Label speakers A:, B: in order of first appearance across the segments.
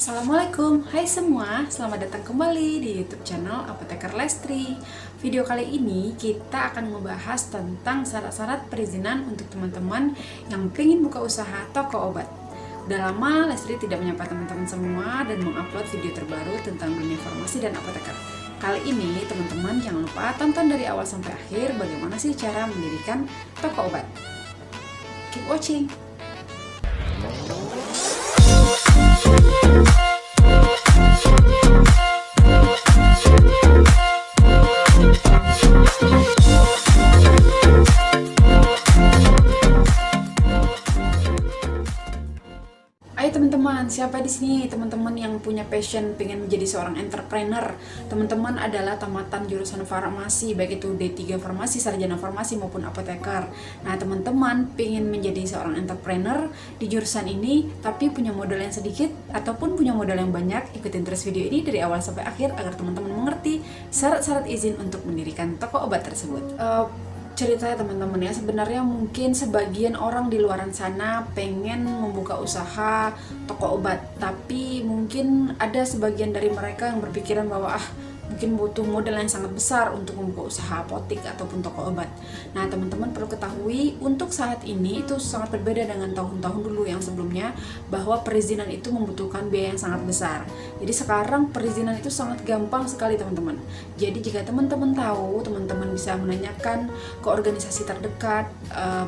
A: Assalamualaikum, hai semua, selamat datang kembali di YouTube channel Apoteker Lestri. Video kali ini kita akan membahas tentang syarat-syarat perizinan untuk teman-teman yang ingin buka usaha toko obat. Udah lama Lestri tidak menyapa teman-teman semua dan mengupload video terbaru tentang dunia farmasi dan apoteker. Kali ini teman-teman jangan lupa tonton dari awal sampai akhir bagaimana sih cara mendirikan toko obat. Keep watching! Ayo teman-teman, siapa di sini teman-teman yang punya passion pengen menjadi seorang entrepreneur? Teman-teman adalah tamatan jurusan farmasi, baik itu D3 farmasi, sarjana farmasi maupun apoteker. Nah, teman-teman pengen menjadi seorang entrepreneur di jurusan ini tapi punya modal yang sedikit ataupun punya modal yang banyak, ikutin terus video ini dari awal sampai akhir agar teman-teman mengerti syarat-syarat izin untuk mendirikan toko obat tersebut. Ceritanya teman-teman ya, sebenarnya mungkin sebagian orang di luaran sana pengen membuka usaha toko obat, tapi mungkin ada sebagian dari mereka yang berpikiran bahwa mungkin butuh modal yang sangat besar untuk membuka usaha apotik ataupun toko obat. Nah, teman-teman perlu ketahui untuk saat ini itu sangat berbeda dengan tahun-tahun dulu yang sebelumnya, bahwa perizinan itu membutuhkan biaya yang sangat besar. Jadi sekarang perizinan itu sangat gampang sekali teman-teman. Jadi jika teman-teman tahu, teman-teman bisa menanyakan ke organisasi terdekat,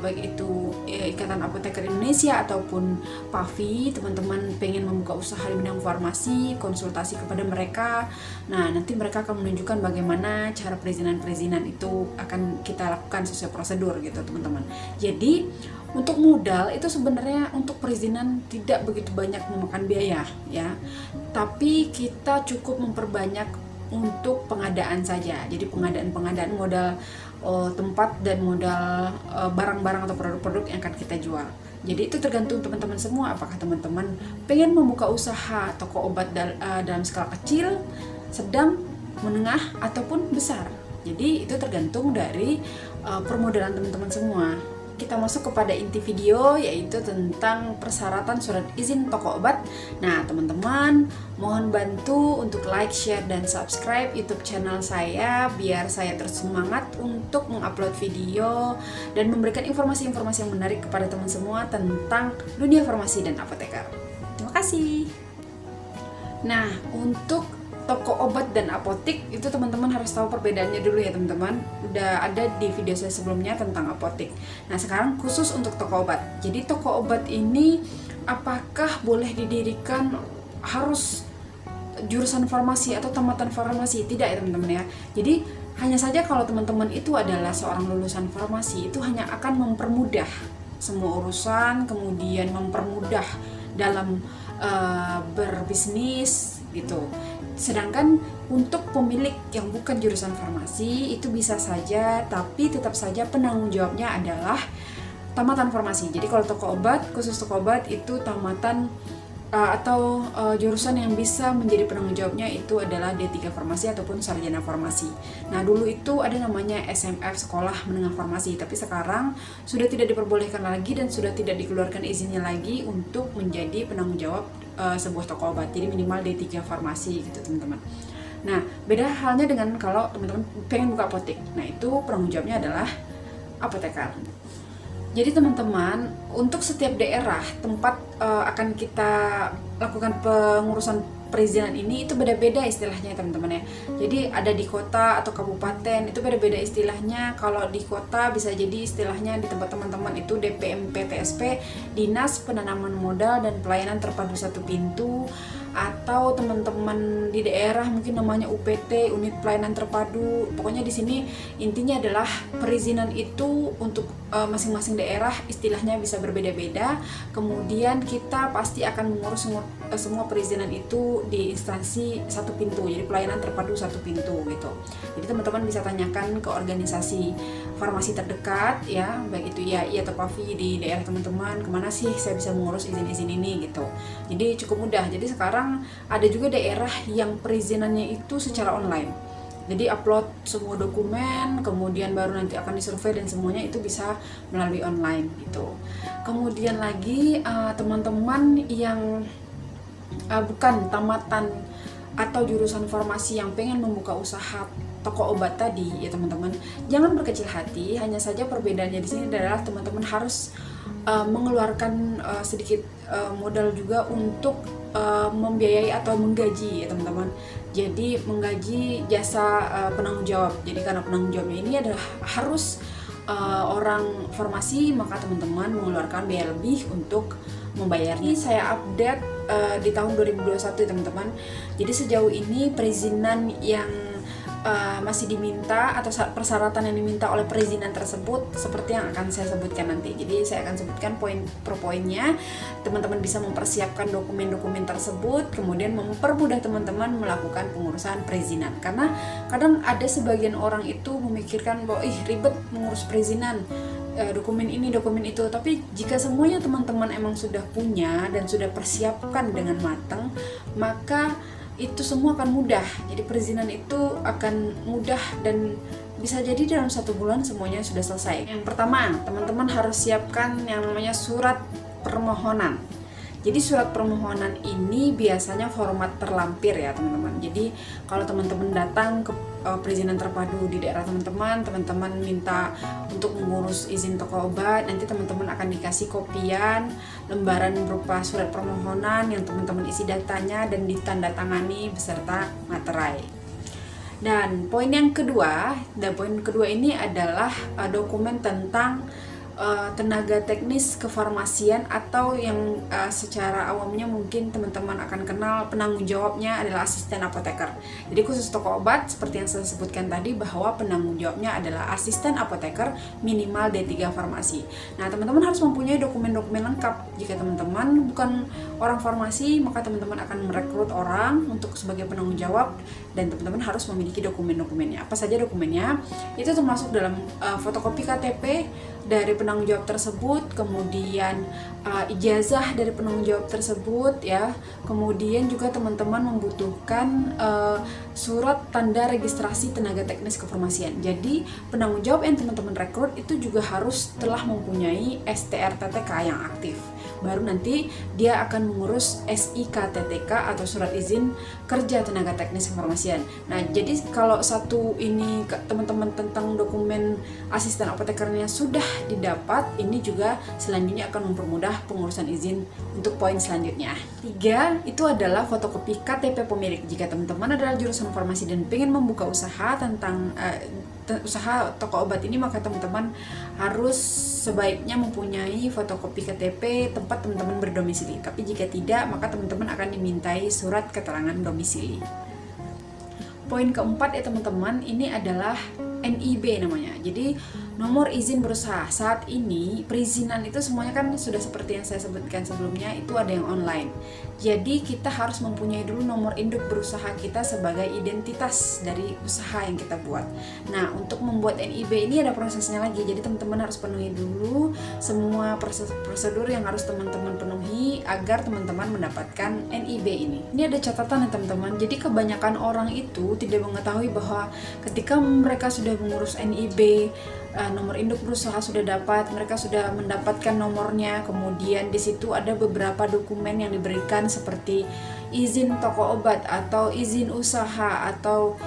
A: baik itu Ikatan Apoteker Indonesia ataupun PAVI. Teman-teman pengen membuka usaha di bidang farmasi, konsultasi kepada mereka. Nah, nanti mereka akan menunjukkan bagaimana cara perizinan itu akan kita lakukan sesuai prosedur gitu teman-teman. Jadi untuk modal itu sebenarnya untuk perizinan tidak begitu banyak memakan biaya ya, tapi kita cukup memperbanyak untuk pengadaan saja. Jadi pengadaan modal tempat dan modal barang-barang atau produk-produk yang akan kita jual. Jadi itu tergantung teman-teman semua, apakah teman-teman pengen membuka usaha toko obat dalam skala kecil, sedang, menengah, ataupun besar. Jadi itu tergantung dari permodalan teman-teman semua. Kita masuk kepada inti video, yaitu tentang persyaratan surat izin toko obat. Nah teman-teman, mohon bantu untuk like, share, dan subscribe YouTube channel saya biar saya terus semangat untuk mengupload video dan memberikan informasi-informasi yang menarik kepada teman semua tentang dunia farmasi dan apoteker. Terima kasih. Nah, untuk toko obat dan apotik itu teman-teman harus tahu perbedaannya dulu ya teman-teman. Udah ada di video saya sebelumnya tentang apotik. Nah, sekarang khusus untuk toko obat. Jadi toko obat ini apakah boleh didirikan harus jurusan farmasi atau tamatan farmasi? Tidak ya teman-teman ya. Jadi hanya saja kalau teman-teman itu adalah seorang lulusan farmasi, itu hanya akan mempermudah semua urusan, kemudian mempermudah dalam berbisnis gitu. Sedangkan untuk pemilik yang bukan jurusan farmasi itu bisa saja, tapi tetap saja penanggung jawabnya adalah tamatan farmasi. Jadi kalau toko obat, khusus toko obat itu tamatan atau jurusan yang bisa menjadi penanggung jawabnya itu adalah D3 farmasi ataupun sarjana farmasi. Nah, dulu itu ada namanya SMF, Sekolah Menengah Farmasi, tapi sekarang sudah tidak diperbolehkan lagi dan sudah tidak dikeluarkan izinnya lagi untuk menjadi penanggung jawab sebuah toko obat. Jadi minimal D3 farmasi gitu teman-teman. Nah, beda halnya dengan kalau teman-teman pengen buka apotek. Nah, itu penanggung jawabnya adalah apoteker. Jadi teman-teman, untuk setiap daerah tempat akan kita lakukan pengurusan perizinan ini itu beda-beda istilahnya teman-teman ya. Jadi ada di kota atau kabupaten itu beda-beda istilahnya. Kalau di kota bisa jadi istilahnya di tempat teman-teman itu DPMP-TSP, Dinas Penanaman Modal dan Pelayanan Terpadu Satu Pintu, atau teman-teman di daerah mungkin namanya UPT, Unit Pelayanan Terpadu. Pokoknya di sini intinya adalah perizinan itu untuk masing-masing daerah istilahnya bisa berbeda-beda. Kemudian kita pasti akan mengurus semua perizinan itu di instansi satu pintu, jadi pelayanan terpadu satu pintu gitu. Jadi teman-teman bisa tanyakan ke organisasi farmasi terdekat ya, baik itu IAI atau PAVI di daerah teman-teman, kemana sih saya bisa mengurus izin-izin ini gitu. Jadi cukup mudah. Jadi sekarang ada juga daerah yang perizinannya itu secara online. Jadi upload semua dokumen, kemudian baru nanti akan disurvei dan semuanya itu bisa melalui online gitu. Kemudian lagi teman-teman yang bukan tamatan atau jurusan farmasi yang pengen membuka usaha toko obat tadi ya teman-teman, jangan berkecil hati. Hanya saja perbedaannya di sini adalah teman-teman harus mengeluarkan sedikit modal juga untuk membiayai atau menggaji ya teman-teman. Jadi menggaji jasa penanggung jawab. Jadi karena penanggung jawabnya ini adalah harus orang farmasi, maka teman-teman mengeluarkan biaya lebih untuk membayarnya. Ini saya update di tahun 2021 teman-teman. Jadi sejauh ini perizinan yang masih diminta atau persyaratan yang diminta oleh perizinan tersebut seperti yang akan saya sebutkan nanti. Jadi saya akan sebutkan poin per poinnya. Teman-teman bisa mempersiapkan dokumen-dokumen tersebut, kemudian mempermudah teman-teman melakukan pengurusan perizinan. Karena kadang ada sebagian orang itu memikirkan bahwa ribet mengurus perizinan, dokumen ini, dokumen itu. Tapi jika semuanya teman-teman emang sudah punya dan sudah persiapkan dengan matang, maka itu semua akan mudah. Jadi perizinan itu akan mudah dan bisa jadi dalam 1 bulan semuanya sudah selesai. Yang pertama, teman-teman harus siapkan yang namanya surat permohonan. Jadi surat permohonan ini biasanya format terlampir ya teman-teman. Jadi kalau teman-teman datang ke perizinan terpadu di daerah teman-teman minta untuk mengurus izin toko obat, nanti teman-teman akan dikasih kopian lembaran berupa surat permohonan yang teman-teman isi datanya dan ditandatangani beserta materai. Dan poin kedua ini adalah dokumen tentang tenaga teknis kefarmasian, atau yang secara awamnya mungkin teman-teman akan kenal penanggung jawabnya adalah asisten apoteker. Jadi khusus toko obat seperti yang saya sebutkan tadi, bahwa penanggung jawabnya adalah asisten apoteker minimal D3 farmasi. Nah teman-teman harus mempunyai dokumen-dokumen lengkap. Jika teman-teman bukan orang farmasi, maka teman-teman akan merekrut orang untuk sebagai penanggung jawab, dan teman-teman harus memiliki dokumen-dokumennya. Apa saja dokumennya? Itu termasuk dalam fotokopi KTP dari penanggung jawab tersebut, kemudian ijazah dari penanggung jawab tersebut ya. Kemudian juga teman-teman membutuhkan surat tanda registrasi tenaga teknis kefarmasian. Jadi penanggung jawab yang teman-teman rekrut itu juga harus telah mempunyai STRTTK yang aktif. Baru nanti dia akan mengurus SIKTTK atau surat izin kerja tenaga teknis kefarmasian. Nah, jadi kalau satu ini teman-teman tentang dokumen asisten apotekernya sudah didapat, ini juga selanjutnya akan mempermudah pengurusan izin untuk poin selanjutnya. 3, itu adalah fotokopi KTP pemilik. Jika teman-teman adalah jurusan farmasi dan ingin membuka usaha tentang usaha toko obat ini, maka teman-teman harus sebaiknya mempunyai fotokopi KTP tempat teman-teman berdomisili. Tapi jika tidak, maka teman-teman akan dimintai surat keterangan domisili. Poin keempat ya teman-teman, ini adalah NIB namanya. Jadi nomor izin berusaha. Saat ini perizinan itu semuanya kan sudah seperti yang saya sebutkan sebelumnya, itu ada yang online. Jadi kita harus mempunyai dulu nomor induk berusaha kita sebagai identitas dari usaha yang kita buat. Nah, untuk membuat NIB ini ada prosesnya lagi. Jadi teman-teman harus penuhi dulu semua prosedur yang harus teman-teman penuhi agar teman-teman mendapatkan NIB ini. Ini ada catatan ya teman-teman. Jadi kebanyakan orang itu tidak mengetahui bahwa ketika mereka sudah mengurus NIB, nomor induk berusaha sudah dapat, mereka sudah mendapatkan nomornya, kemudian di situ ada beberapa dokumen yang diberikan seperti izin toko obat atau izin usaha atau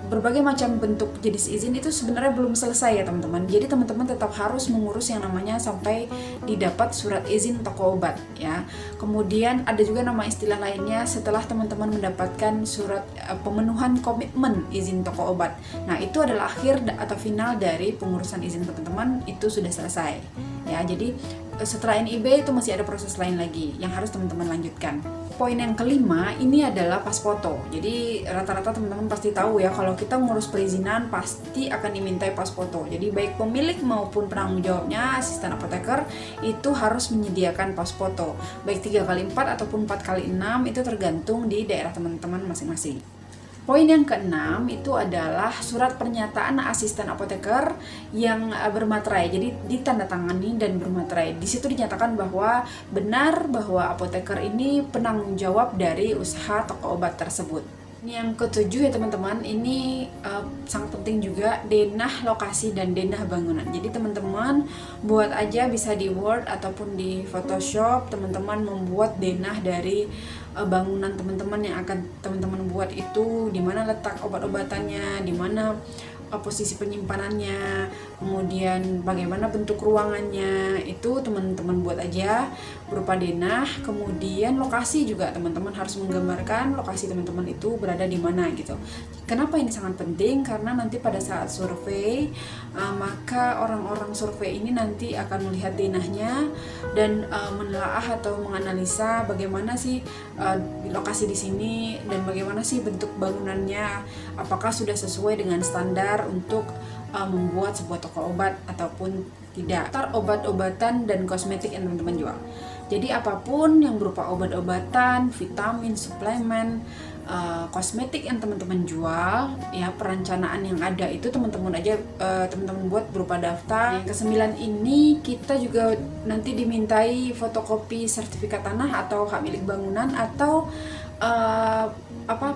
A: berbagai macam bentuk jenis izin, itu sebenarnya belum selesai ya teman-teman. Jadi teman-teman tetap harus mengurus yang namanya sampai didapat surat izin toko obat ya. Kemudian ada juga nama istilah lainnya setelah teman-teman mendapatkan surat pemenuhan komitmen izin toko obat. Nah, itu adalah akhir atau final dari pengurusan izin teman-teman, itu sudah selesai ya. Jadi setelah NIB itu masih ada proses lain lagi yang harus teman-teman lanjutkan. Poin yang kelima ini adalah pas foto. Jadi rata-rata teman-teman pasti tahu ya, kalau kita ngurus perizinan pasti akan dimintai pas foto. Jadi baik pemilik maupun penanggung jawabnya, asisten apoteker, itu harus menyediakan pas foto. Baik 3x4 ataupun 4x6, itu tergantung di daerah teman-teman masing-masing. Poin yang keenam itu adalah surat pernyataan asisten apoteker yang bermaterai. Jadi ditandatangani dan bermaterai. Di situ dinyatakan bahwa benar bahwa apoteker ini penanggung jawab dari usaha toko obat tersebut. Ini yang ketujuh ya teman-teman, ini sangat penting juga, denah lokasi dan denah bangunan. Jadi teman-teman buat aja, bisa di Word ataupun di Photoshop, teman-teman membuat denah dari bangunan teman-teman yang akan teman-teman buat itu, di mana letak obat-obatannya, di mana posisi penyimpanannya, kemudian bagaimana bentuk ruangannya, itu teman-teman buat aja berupa denah. Kemudian lokasi juga teman-teman harus menggambarkan lokasi teman-teman itu berada di mana gitu. Kenapa ini sangat penting? Karena nanti pada saat survei, maka orang-orang survei ini nanti akan melihat denahnya dan menelaah atau menganalisa bagaimana sih lokasi di sini dan bagaimana sih bentuk bangunannya, apakah sudah sesuai dengan standar untuk membuat sebuah toko obat ataupun tidak. Obat-obatan dan kosmetik yang teman-teman jual. Jadi apapun yang berupa obat-obatan, vitamin, suplemen, kosmetik yang teman-teman jual, ya perencanaan yang ada itu teman-teman aja teman-teman buat berupa daftar. Yang ke-9 ini kita juga nanti dimintai fotokopi sertifikat tanah atau hak milik bangunan atau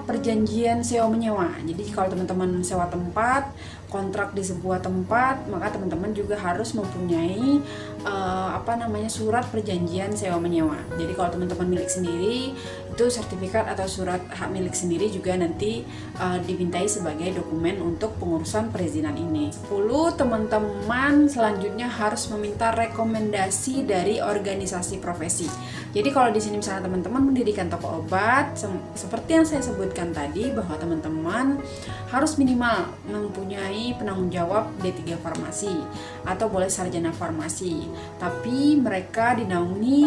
A: perjanjian sewa menyewa. Jadi kalau teman-teman sewa tempat, kontrak di sebuah tempat, maka teman-teman juga harus mempunyai surat perjanjian sewa menyewa. Jadi kalau teman-teman milik sendiri, itu sertifikat atau surat hak milik sendiri juga nanti dimintai sebagai dokumen untuk pengurusan perizinan ini. 10, teman-teman selanjutnya harus meminta rekomendasi dari organisasi profesi. Jadi kalau di sini misalnya teman-teman mendirikan toko obat, seperti yang saya sebutkan tadi, bahwa teman-teman harus minimal mempunyai penanggung jawab D3 farmasi atau boleh sarjana farmasi, tapi mereka dinaungi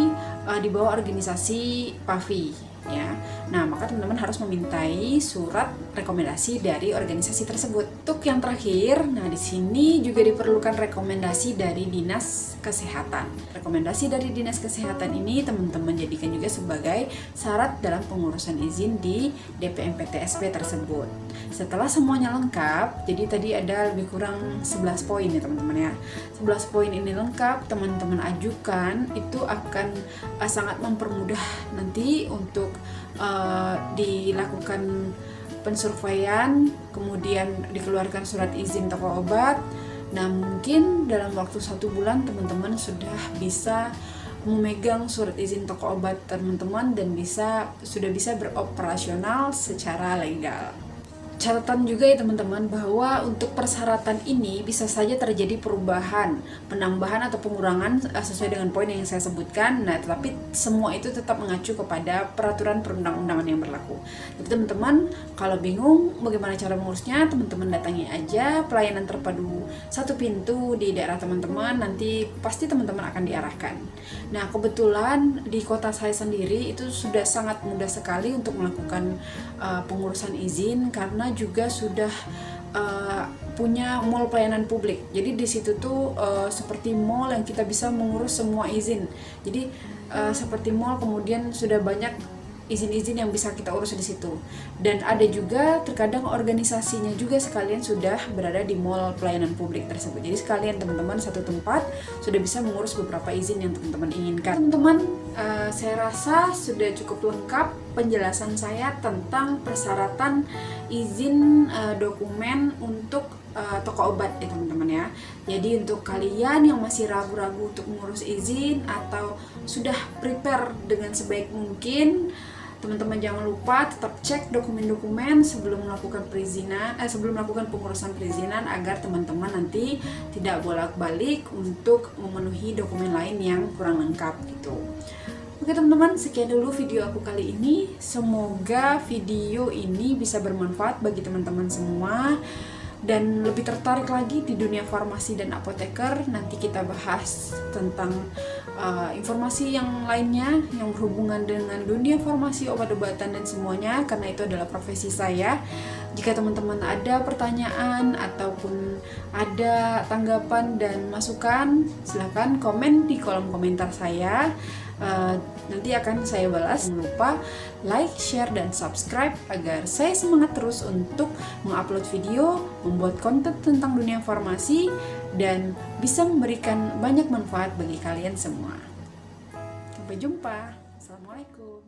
A: di bawah organisasi PAVI ya. Nah, maka teman-teman harus memintai surat rekomendasi dari organisasi tersebut. Untuk yang terakhir, nah di sini juga diperlukan rekomendasi dari Dinas Kesehatan. Rekomendasi dari Dinas Kesehatan ini teman-teman jadikan juga sebagai syarat dalam pengurusan izin di DPMPTSP tersebut. Setelah semuanya lengkap, jadi tadi ada lebih kurang 11 poin ya teman-teman ya. 11 poin ini lengkap, teman-teman ajukan, itu akan sangat mempermudah nanti untuk dilakukan pensurveian, kemudian dikeluarkan surat izin toko obat. Nah, mungkin dalam waktu 1 bulan teman-teman sudah bisa memegang surat izin toko obat teman-teman dan sudah bisa beroperasional secara legal. Catatan juga ya teman-teman, bahwa untuk persyaratan ini bisa saja terjadi perubahan, penambahan atau pengurangan sesuai dengan poin yang saya sebutkan. Nah, tetapi semua itu tetap mengacu kepada peraturan perundang-undangan yang berlaku. Jadi teman-teman kalau bingung bagaimana cara mengurusnya, teman-teman datangi aja pelayanan terpadu satu pintu di daerah teman-teman, nanti pasti teman-teman akan diarahkan. Nah, kebetulan di kota saya sendiri itu sudah sangat mudah sekali untuk melakukan pengurusan izin, karena juga sudah punya mall pelayanan publik. Jadi di situ tuh seperti mall yang kita bisa mengurus semua izin. Jadi seperti mall, kemudian sudah banyak izin-izin yang bisa kita urus di situ. Dan ada juga terkadang organisasinya juga sekalian sudah berada di mall pelayanan publik tersebut. Jadi sekalian teman-teman satu tempat sudah bisa mengurus beberapa izin yang teman-teman inginkan. Teman-teman, saya rasa sudah cukup lengkap penjelasan saya tentang persyaratan izin dokumen untuk toko obat ya teman-teman ya. Jadi untuk kalian yang masih ragu-ragu untuk mengurus izin atau sudah prepare dengan sebaik mungkin, teman-teman jangan lupa tetap cek dokumen-dokumen sebelum melakukan perizinan, sebelum melakukan pengurusan perizinan, agar teman-teman nanti tidak bolak-balik untuk memenuhi dokumen lain yang kurang lengkap gitu. Oke teman-teman, sekian dulu video aku kali ini. Semoga video ini bisa bermanfaat bagi teman-teman semua dan lebih tertarik lagi di dunia farmasi dan apoteker. Nanti kita bahas tentang informasi yang lainnya yang berhubungan dengan dunia farmasi, obat-obatan dan semuanya, karena itu adalah profesi saya. Jika teman-teman ada pertanyaan ataupun ada tanggapan dan masukan, silahkan komen di kolom komentar saya. Nanti akan saya balas. Jangan lupa like, share, dan subscribe agar saya semangat terus untuk mengupload video, membuat konten tentang dunia farmasi, dan bisa memberikan banyak manfaat bagi kalian semua. Sampai jumpa. Assalamualaikum.